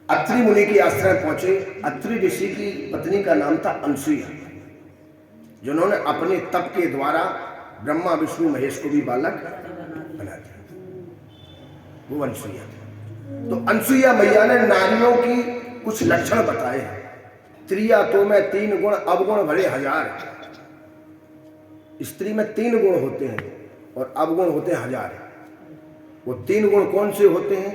अत्रि मुनि के आश्रम पहुंचे। अत्रि ऋषि की पत्नी का नाम था अनसुईया, जिन्होंने अपने तप के द्वारा ब्रह्मा विष्णु महेश को भी बालक बना दिया। वो अनसुईया थी। तो अनसुईया मैया ने नारियों की कुछ लक्षण बताए हैं। स्त्रियां तो में 3 गुण, अवगुण भरे 1000। स्त्री में 3 गुण होते हैं और अवगुण होते हैं 1000। वो 3 गुण कौन से होते हैं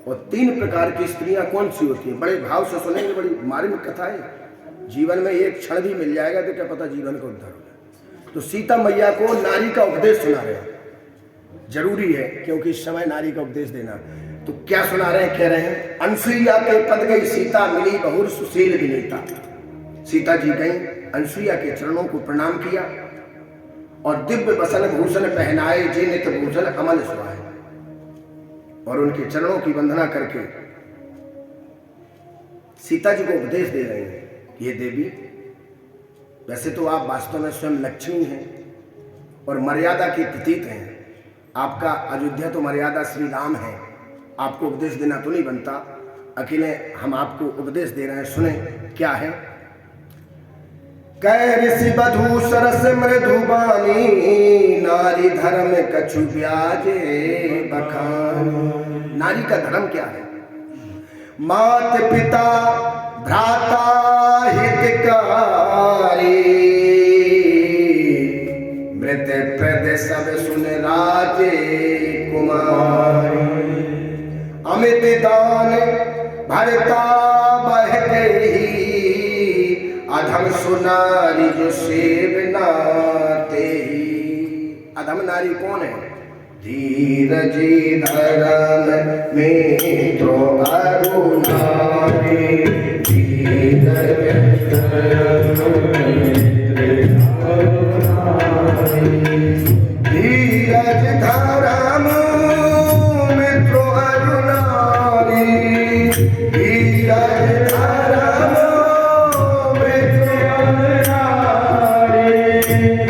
और 3 प्रकार की स्त्रियां कौन सी होती हैं, बड़े भाव से सुनेंगे। बड़ी मार्मिक कथा है। जीवन में एक क्षण भी मिल जाएगा तो क्या पता जीवन का उद्धार हो जाए। तो सीता मैया को नारी का उपदेश सुना रहे हैं, जरूरी है क्योंकि इस समय नारी का उपदेश देना। तो क्या सुना रहे हैं, कह रहे हैं अनसुईया के पद गई सीता मिली बहुर सुशील विनीता। सीता जी गई, अनसुईया के चरणों को प्रणाम किया और दिव्य बसन भूषण पहनाए जे नित भूषण अमल सुहाए, और उनके चरणों की वंदना करके सीता जी को उपदेश दे रहे हैं कि ये देवी, वैसे तो आप वास्तव में स्वयं लक्ष्मी हैं और मर्यादा के प्रतीक हैं। आपका अयोध्या तो मर्यादा श्री राम है, आपको उपदेश देना तो नहीं बनता। अकेले हम आपको उपदेश दे रहे हैं, सुने क्या है। कह ऋषि बधू सरस मृदुबानी नारी धर्म कछु ब्याजे बखानी। नारी का धर्म क्या है? मात पिता भ्राता हितकारी मृत प्रद सब सुन राजे कुमारी। अमित दान भरता बह गई अधम सुनारी जो सेवना ते। अधम नारी कौन है? धीरज धर्म में तो अरुणारी धीरज धर्म धीरज धर्म में तो अरुणारी धीरज धर्म में तो अरुणारी।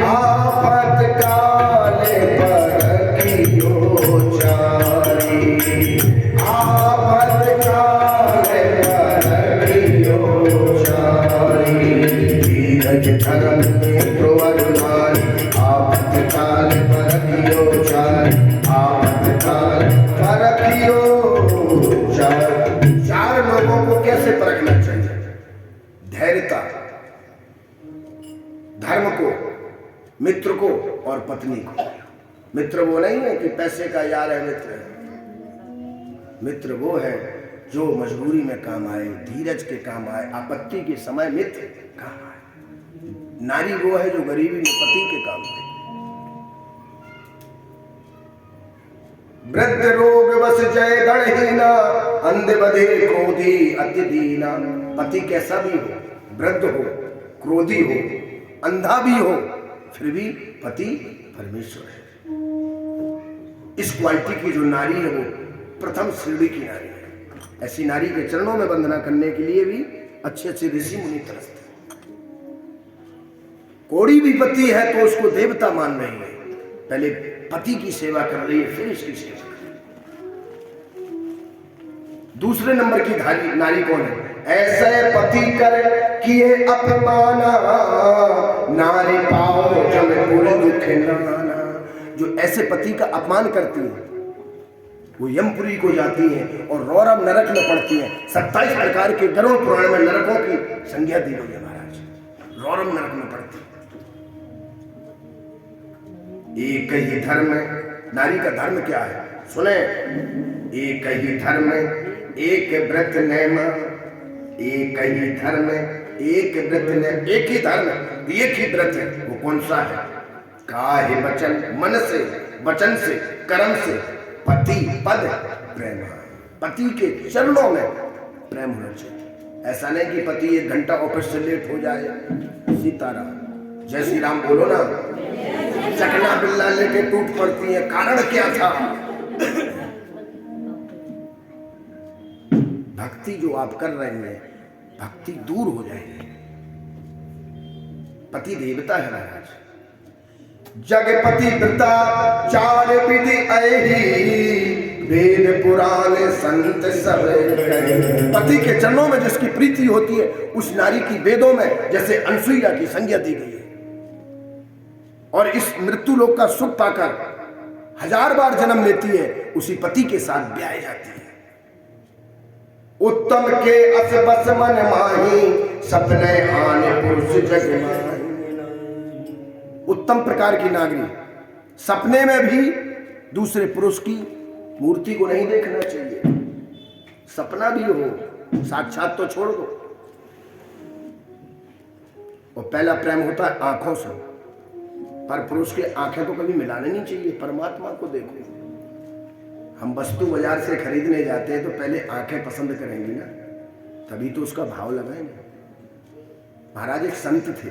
आफत काल पर कियो चारी आफत काल पर कियो चारी। धीरज धर्म में तो अरुणारी आफत काल पर कियो चारी आफत काल पर कियो चारी। 4 लोगों को कैसे परखना चाहिए? धैर्यता, धर्म को, मित्र को और पत्नी को। मित्र वो नहीं है कि पैसे का यार है मित्र है। मित्र वो है जो मजबूरी में काम आए, धीरज के काम आए, आपत्ति के समय मित्र काम आए। नारी वो है जो गरीबी में पति के काम आए। वृद्ध रोग बस जय गणहीना अंध बधे क्रोधी अति दीना। पति कैसा भी हो, वृद्ध हो, क्रोधी हो, अंधा भी हो, फिर भी पति परमेश्वर है। इस क्वालिटी की जो नारी है वो प्रथम श्रेणी की नारी है। ऐसी नारी के चरणों में वंदना करने के लिए भी अच्छे अच्छे ऋषि मुनि तरसते हैं। कोड़ी भी पति है तो उसको देवता मान रही है, पहले पति की सेवा कर रही है फिर इसकी सेवा कर रही है। दूसरे नंबर की नारी कौन है? ऐसे पति कर किए अपमाना नारी पाओ जब पूरे दुख नाना। जो ऐसे पति का अपमान करती है वो यमपुरी को जाती हैं और रौरव नरक में पड़ती हैं। 27 प्रकार के गरुड़ पुराण में नरकों की संज्ञा दी गई है महाराज। रौरव नरक में पड़ती है। एक ही धर्म, नारी का धर्म क्या है सुने। एक ही धर्म एक व्रत नेम, एक ही धर्म एक व्रत नेम। एक ही धर्म एक ही व्रत है, वो कौन सा है? काहे वचन, मन से, वचन से, कर्म से पति पद प्रेम। पति के चरणों में प्रेम होना चाहिए। ऐसा नहीं कि पति 1 घंटा ऑफिस से लेट हो जाए। सीताराम जय श्री राम बोलो ना। चकना बिल्ला लेके टूट पड़ती है, कारण क्या था? भक्ति जो आप कर रहे हैं, भक्ति दूर हो जाएगी। पति देवता है महाराज। जगपति पिता 4 विधि ऐही वेद पुराण संत सब कहे। पति के चरणों में जिसकी प्रीति होती है, उस नारी की वेदों में जैसे अनसुईया की संज्ञा दी गई है। और इस मृत्यु लोक का सुख पाकर 1000 बार जन्म लेती है, उसी पति के साथ ब्याह जाती है। उत्तम के अस बस मन माही, सपने आने पुरुष जग माही। उत्तम प्रकार की नागरी सपने में भी दूसरे पुरुष की मूर्ति को नहीं देखना चाहिए। सपना भी हो, साक्षात तो छोड़ दो। और पहला प्रेम होता है आंखों से, पर पुरुष के आंखें तो कभी मिलाने नहीं चाहिए। परमात्मा को देखो। हम वस्तु बाजार से खरीदने जाते हैं तो पहले आंखें पसंद करेंगे ना, तभी तो उसका भाव लगाएंगे। महाराज एक संत थे,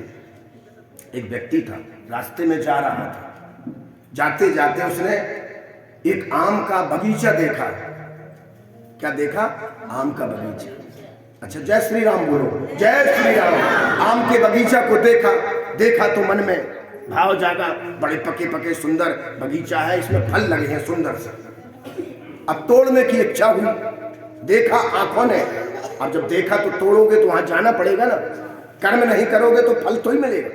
एक व्यक्ति था, रास्ते में जा रहा था। जाते जाते उसने एक आम का बगीचा देखा। क्या देखा? आम का बगीचा। अच्छा, जय श्री राम बोलो, जय श्री राम। आम के बगीचा को देखा तो मन में भाव जागा। बड़े पके पके सुंदर बगीचा है, इसमें फल लगे हैं सुंदर से। अब तोड़ने की इच्छा हुई, देखा आंखों ने। अब जब देखा तो तोड़ोगे तो वहां जाना पड़ेगा ना। कर्म नहीं करोगे तो फल तो ही मिलेगा।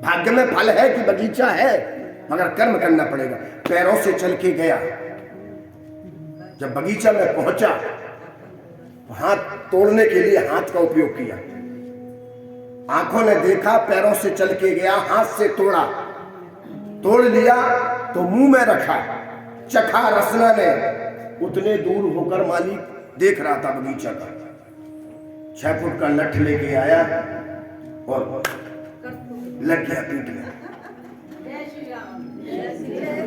भाग्य में फल है कि बगीचा है, मगर कर्म करना पड़ेगा। पैरों से चल के गया, जब बगीचा में पहुंचा तो हाथ तोड़ने के लिए हाथ का उपयोग किया। आंखों ने देखा, पैरों से चल के गया, हाथ से तोड़ा, तोड़ लिया तो मुंह में रखा, चखा रसना ने। उतने दूर होकर मालिक देख रहा था बगीचा का। 6 फुट का लठ लेके आया और लग गया पीटने।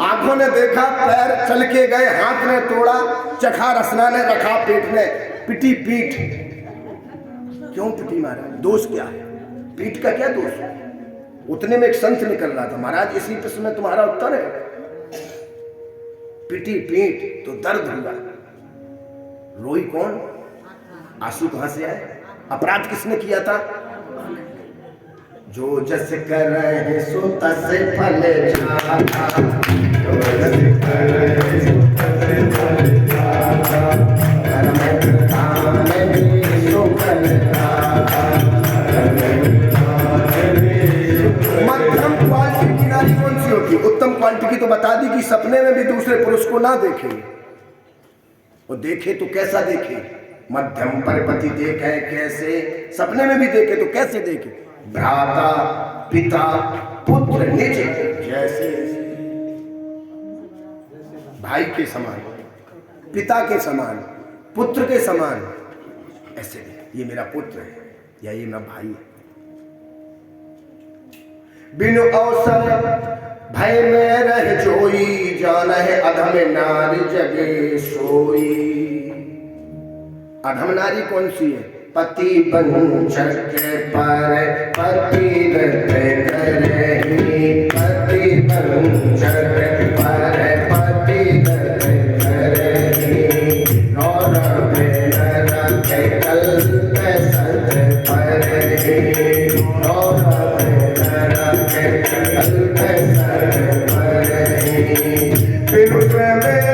आंखों ने देखा, पैर चल के गए, हाथ ने तोड़ा, चखा रसना ने रखा पेट में, पिटी पीठ। क्यों पिटी महाराज? दोष क्या है? पीठ का क्या दोष? उतने में एक संत निकल रहा था। महाराज इसी प्रश्न में तुम्हारा उत्तर है। पिटी पीठ तो दर्द हुआ। रोई कौन? आंसू कहां से आए? अपराध किसने किया था? जो जस करे सो तस फल जाता, जो जस करे सो तस फल जाता, कर्म काम में सो फल जाता। मध्यम क्वालिटी की नारी कौन सी होती? उत्तम क्वालिटी की तो बता दी कि सपने में भी दूसरे पुरुष को ना देखे, और देखे तो कैसा देखे? मध्यम पर पति देखे कैसे? सपने में भी देखे तो कैसे देखे? भ्राता पिता पुत्र निज जैसे, भाई के समान, पिता के समान, पुत्र के समान। ऐसे ये मेरा पुत्र है या ये मेरा भाई है। बिनु अवसर भय में रह जोई, जान है अधम नारी जगे सोई। अधम नारी कौन सी है? पति बंचक पर पति करही, पति बंचक पर पति करही। रौरव रखे कल्प सत परही, रौरव रखे कल्प सत परही। बिनु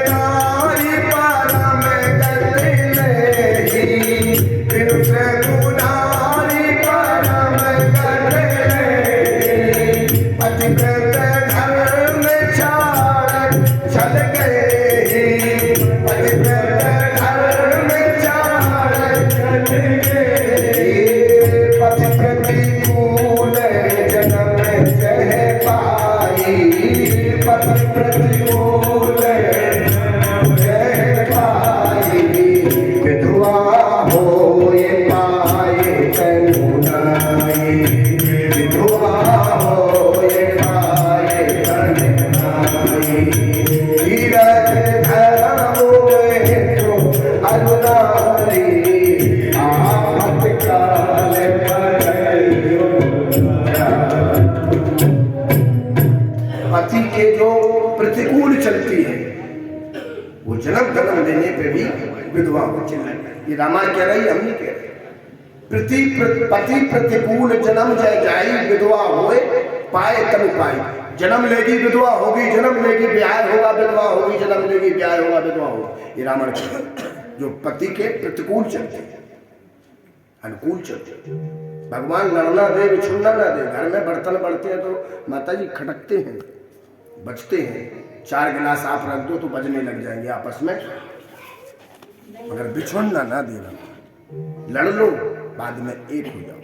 नारी परम गति नहीं, बिनु नारी परम गति नहीं। पतिव्रत धर्म छाड़ चल गए, पतिव्रत धर्म छाड़ चल गए। पति प्रतिकूल जन्म सह पाई, पति प्रतिकूल जन्म सह पाई। विधवा होए पाए करुणाई, विधवा होए पाए करुणाई। तीरथ धर्म होए तो अनुनारी, आफत काल पड़इयो। पति के जो प्रतिकूल चलती है वो जन्म जन्म देने पे भी विधवा हो जाए। ये रामायण कह रही, हम नहीं कह रहे। पति प्रतिकूल जन्म जय जाई, विधवा होए पाए तनु पाई। जन्म लेगी विधवा होगी, जन्म लेगी ब्याह होगा, विधवा होगी, जन्म लेगी ब्याह होगा, विधवा होगी। ये रामायण जो पति के प्रतिकूल चलते हैं, अनुकूल चलते हैं। भगवान लड़ना दे, बिछुड़ना ना दे। घर में बर्तन बढ़ते हैं तो माता जी खटकते हैं, बजते हैं। 4 गिलास आप रख दो तो बजने लग जाएंगे आपस में, मगर बिछुड़ना ना देना। लड़ लो, बाद में एक हो जाओ।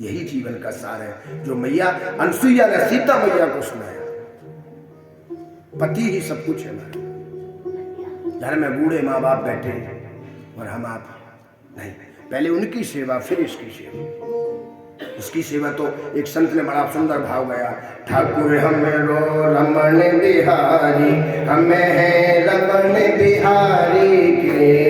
यही जीवन का सार है जो मैया अनसुईया ने सीता मैया को सुनाया। पति ही सब कुछ है हमारे। घर में बूढ़े माँ बाप बैठे और हम आप नहीं, पहले उनकी सेवा फिर इसकी सेवा। इसकी सेवा तो एक संत ने बड़ा सुंदर भाव गाया, ठाकुर हमें रो रमण बिहारी, हमें है रमण बिहारी के